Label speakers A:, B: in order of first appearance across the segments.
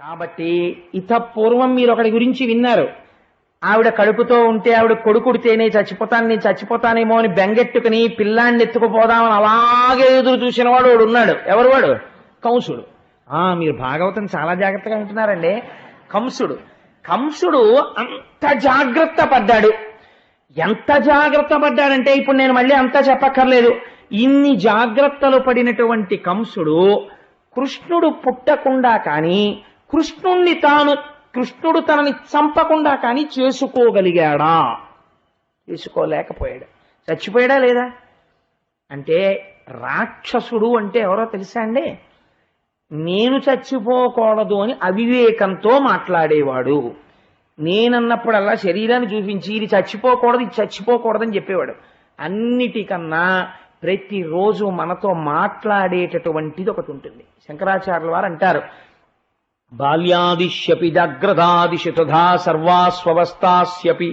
A: కాబట్టి పూర్వం మీరు ఒకటి గురించి విన్నారు. ఆవిడ కడుపుతో ఉంటే ఆవిడ కొడుకుడితేనే నేను చచ్చిపోతానేమో అని బెంగెట్టుకుని పిల్లాన్ని ఎత్తుకుపోదామని అలాగే ఎదురు చూసిన వాడు వాడు ఉన్నాడు. ఎవరు వాడు? కంసుడు. మీరు భాగవతం చాలా జాగ్రత్తగా వింటున్నారండి. కంసుడు అంత జాగ్రత్త పడ్డాడు. ఎంత జాగ్రత్త పడ్డాడంటే ఇప్పుడు నేను మళ్ళీ అంతా చెప్పక్కర్లేదు. ఇన్ని జాగ్రత్తలు పడినటువంటి కంసుడు కృష్ణుడు పుట్టకుండా కానీ కృష్ణుడు తనని చంపకుండా కానీ చేసుకోగలిగాడా? చేసుకోలేకపోయాడు. చచ్చిపోయాడా లేదా అంటే రాక్షసుడు అంటే ఎవరో తెలుసా అండి? నేను చచ్చిపోకూడదు అని అవివేకంతో మాట్లాడేవాడు. నేనన్నప్పుడల్లా శరీరాన్ని చూపించి ఇది చచ్చిపోకూడదని చెప్పేవాడు. అన్నిటికన్నా ప్రతిరోజు మనతో మాట్లాడేటటువంటిది ఒకటి ఉంటుంది. శంకరాచార్యుల వారు అంటారు, బాల్యాదిశ్యపి జాగ్రదాదిశు తథా సర్వాస్వవస్థాస్యపి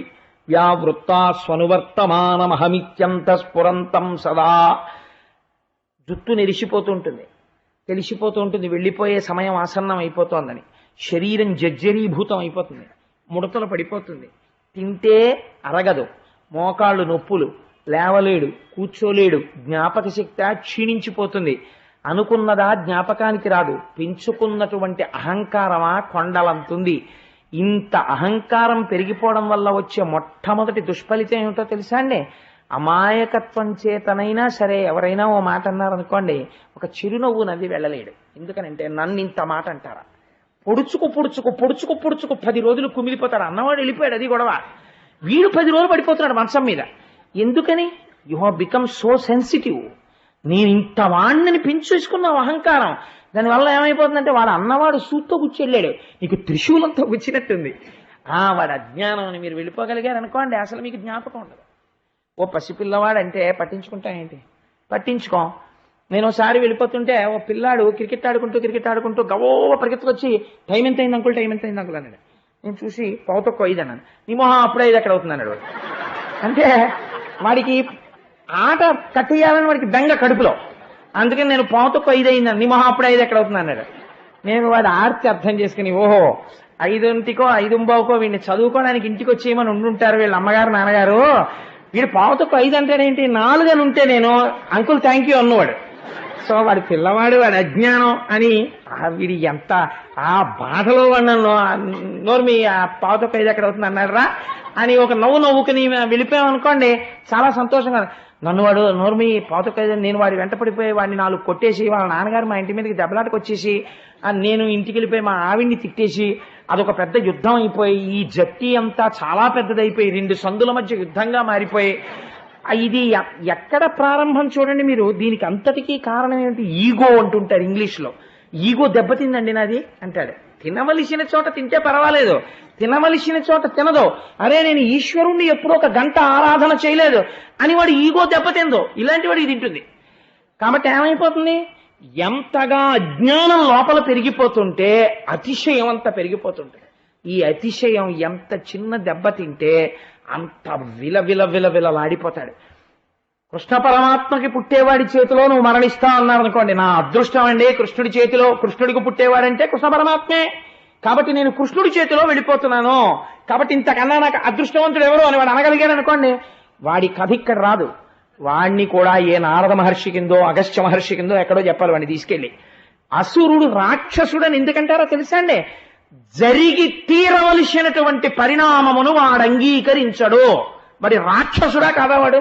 A: వ్యావృత్తాస్వనువర్తమానమహమిత్యంత స్ఫురంతం సదా. జుట్టు తెలిసిపోతూ ఉంటుంది వెళ్ళిపోయే సమయం ఆసన్నం అయిపోతోందని. శరీరం జర్జరీభూతం అయిపోతుంది, ముడతలు పడిపోతుంది, తింటే అరగదు, మోకాళ్ళు నొప్పులు, లేవలేడు, కూర్చోలేడు, జ్ఞాపక శక్తి క్షీణించిపోతుంది. అనుకున్నదా జ్ఞాపకానికి రాదు. పెంచుకున్నటువంటి అహంకారమా కొండలంతుంది. ఇంత అహంకారం పెరిగిపోవడం వల్ల వచ్చే మొట్టమొదటి దుష్ఫలితం ఏమిటో తెలుసా అండి? అమాయకత్వం చేతనైనా సరే ఎవరైనా ఓ మాట అన్నారనుకోండి, ఒక చిరునవ్వు నవ్వి వెళ్ళలేడు. ఎందుకనంటే నన్ను ఇంత మాట అంటారా? పొడుచుకు 10 రోజులు కుమిలిపోతాడు. అన్నవాడు వెళ్ళిపోయాడు, అది గొడవ. వీడు 10 రోజులు పడిపోతున్నాడు మంచం మీద. ఎందుకని? You have become so sensitive. నేను ఇంత వాణ్ణిని పెంచేసుకున్నావు అహంకారం. దానివల్ల ఏమైపోతుందంటే వాడు అన్నవాడు సూత్తో కూర్చెళ్ళాడు, నీకు త్రిశూలంతో కూర్చినట్టుంది. వాడు అజ్ఞానం అని మీరు వెళ్ళిపోగలిగారు అనుకోండి, అసలు మీకు జ్ఞాపకం ఉండదు. ఓ పసిపిల్లవాడు అంటే పట్టించుకుంటా ఏంటి? పట్టించుకో. నేను ఒకసారి వెళ్ళిపోతుంటే ఓ పిల్లాడు క్రికెట్ ఆడుకుంటూ గవో పరిగెత్తుకొచ్చి టైం ఎంత అయింది అంకుల్ అన్నాడు. నేను చూసి 5:05 అన్నాను. నీ మొహం అప్పుడే 5 ఎక్కడ అవుతుంది అన్నాడు. అంటే వాడికి ఆట కట్టేయాలని వాడికి బెంగ కడుపులో. అందుకని నేను 5:05 అయిందని, నీ మొహం అప్పుడే 5 ఎక్కడ అవుతుంది అన్నాడు. నేను వాడు ఆర్తి అర్థం చేసుకుని, ఓహో 5:00కో 5:15కో వీడిని చదువుకోవడానికి ఇంటికి వచ్చేయమని ఉండుంటారు వీళ్ళ అమ్మగారు నాన్నగారు. వీడు 5:05 అంటేనేంటి 4 అని ఉంటే నేను అంకుల్ థ్యాంక్ యూ అన్నవాడు. సో వాడి పిల్లవాడు, వాడి అజ్ఞానం అని వీడి ఎంత ఆ బాధలో వాడినో నోర్మి 5:05 ఎక్కడ అవుతుంది అన్నారా అని ఒక నవ్వుకుని వెళ్ళిపోయామనుకోండి, చాలా సంతోషంగా. నన్ను వాడు నోర్మి 5:05 నేను వాడి వెంట పడిపోయి వాడిని 4 కొట్టేసి వాళ్ళ నాన్నగారు మా ఇంటి మీదకి దెబ్బలాటకు వచ్చేసి నేను ఇంటికి వెళ్ళిపోయి మా ఆవిడ్ని తిట్టేసి అదొక పెద్ద యుద్ధం అయిపోయి ఈ జట్టి అంతా చాలా పెద్దదైపోయి 2 సందుల మధ్య యుద్ధంగా మారిపోయి ఇది ఎక్కడ ప్రారంభం చూడండి మీరు. దీనికి అంతటికీ కారణం ఏమిటి? ఈగో అంటుంటారు ఇంగ్లీష్లో. ఈగో దెబ్బతిందండి నాది అంటాడు. తినవలసిన చోట తింటే పర్వాలేదు, తినవలసిన చోట తినదు. అరే నేను ఈశ్వరుణ్ణి ఎప్పుడో 1 గంట ఆరాధన చేయలేదు అని వాడు ఈగో దెబ్బతిందో ఇలాంటి వాడికి తింటుంది. కాబట్టి ఏమైపోతుంది? ఎంతగా అజ్ఞానం లోపల పెరిగిపోతుంటే అతిశయం అంత పెరిగిపోతుంటుంది. ఈ అతిశయం ఎంత చిన్న దెబ్బ తింటే అంత విలవిలలాడిపోతాడు. కృష్ణ పరమాత్మకి పుట్టేవాడి చేతిలో నువ్వు మరణిస్తా అన్నారు అనుకోండి, నా అదృష్టం అండి కృష్ణుడి చేతిలో కృష్ణుడికి పుట్టేవాడంటే కృష్ణ పరమాత్మే, కాబట్టి నేను కృష్ణుడి చేతిలో వెళ్ళిపోతున్నాను, కాబట్టి ఇంతకన్నా నాకు అదృష్టవంతుడు ఎవరు అని వాడు అనగలిగాడు అనుకోండి, వాడి కథ ఇక్కడ రాదు. వాణ్ణి కూడా ఏ నారద మహర్షి కిందో అగస్త్య మహర్షి కిందో ఎక్కడో చెప్పాలి వాడిని తీసుకెళ్ళి. అసురుడు రాక్షసుడని ఎందుకంటారో తెలుసా అండి? జరిగి తీరవలసినటువంటి పరిణామమును వాడు అంగీకరించడు. మరి రాక్షసుడా కాదా వాడు?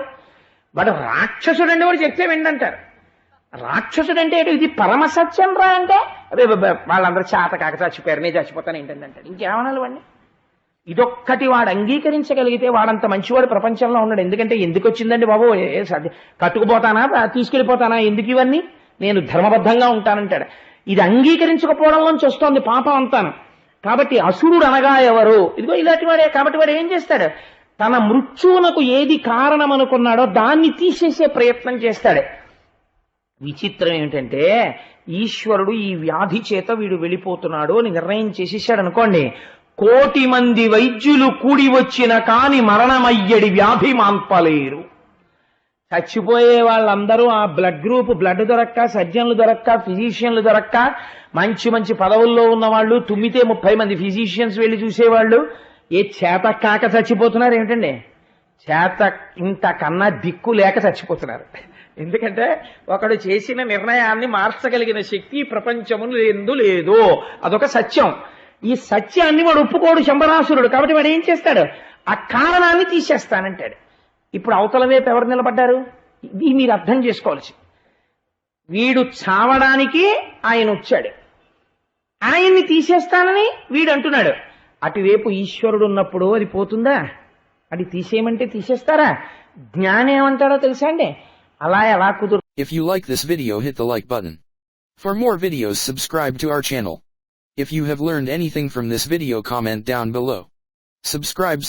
A: రాక్షసుడంటే వాడు చెప్తే విండంటారు. రాక్షసుడంటే ఇది పరమసత్యం రా అంటే అదే వాళ్ళందరూ చేత కాక చచ్చిపోయారు, నేను చచ్చిపోతాను ఏంటంటే అంటాడు. ఇంకేమనాలి వాడిని? ఇదొక్కటి వాడు అంగీకరించగలిగితే వాడంత మంచివాడు ప్రపంచంలో ఉన్నాడు. ఎందుకు వచ్చిందండి బాబు, కట్టుకుపోతానా తీసుకెళ్ళిపోతానా, ఎందుకు ఇవన్నీ, నేను ధర్మబద్ధంగా ఉంటానంటాడు. ఇది అంగీకరించకపోవడంలోంచి వస్తోంది పాపం అంతాను. కాబట్టి అసురుడు అనగా ఎవరు? ఇదిగో ఇలాంటి వాడే. కాబట్టి వాడు ఏం చేస్తాడు? తన మృత్యువునకు ఏది కారణం అనుకున్నాడో దాన్ని తీసేసే ప్రయత్నం చేస్తాడు. విచిత్రం ఏమిటంటే ఈశ్వరుడు ఈ వ్యాధి చేత వీడు వెళ్ళిపోతున్నాడు అని నిర్ణయం చేసేసాడు అనుకోండి, 1,000,000 మంది వైద్యులు కూడి వచ్చిన కాని మరణమయ్యడి వ్యాధి మాన్పలేరు. చచ్చిపోయే వాళ్ళందరూ ఆ బ్లడ్ గ్రూప్ బ్లడ్ దొరక్క, సర్జన్లు దొరక్క, ఫిజీషియన్లు దొరక్క, మంచి మంచి పదవుల్లో ఉన్న వాళ్ళు, తుమ్మితే 30 మంది ఫిజీషియన్స్ వెళ్ళి చూసేవాళ్ళు, ఏ చేత కాక చచ్చిపోతున్నారు ఏమిటండి? చేత ఇంతకన్నా దిక్కు లేక చచ్చిపోతున్నారు. ఎందుకంటే ఒకడు చేసిన నిర్ణయాన్ని మార్చగలిగిన శక్తి ప్రపంచమును ఎందు లేదు. అదొక సత్యం. ఈ సత్యాన్ని వాడు ఒప్పుకోడు శంబరాసురుడు. కాబట్టి వాడు ఏం చేస్తాడు? ఆ కారణాన్ని తీసేస్తానంటాడు. ఇప్పుడు అవతల వైపు ఎవరు నిలబడ్డారు? ఇది మీరు అర్థం చేసుకోవాల్సి. వీడు చావడానికి ఆయన వచ్చాడు, ఆయన్ని తీసేస్తానని వీడు అంటున్నాడు. అటువైపు ఈశ్వరుడు ఉన్నప్పుడు అది పోతుందా? అది తీసేయమంటే తీసేస్తారా? జ్ఞానం ఏమంటాడో తెలుసా అండి? అలా ఎలా కుదురు.
B: If you like this video, hit the like button. For more videos, subscribe to our channel. If you have learned anything from this video, comment down below. Subscribe.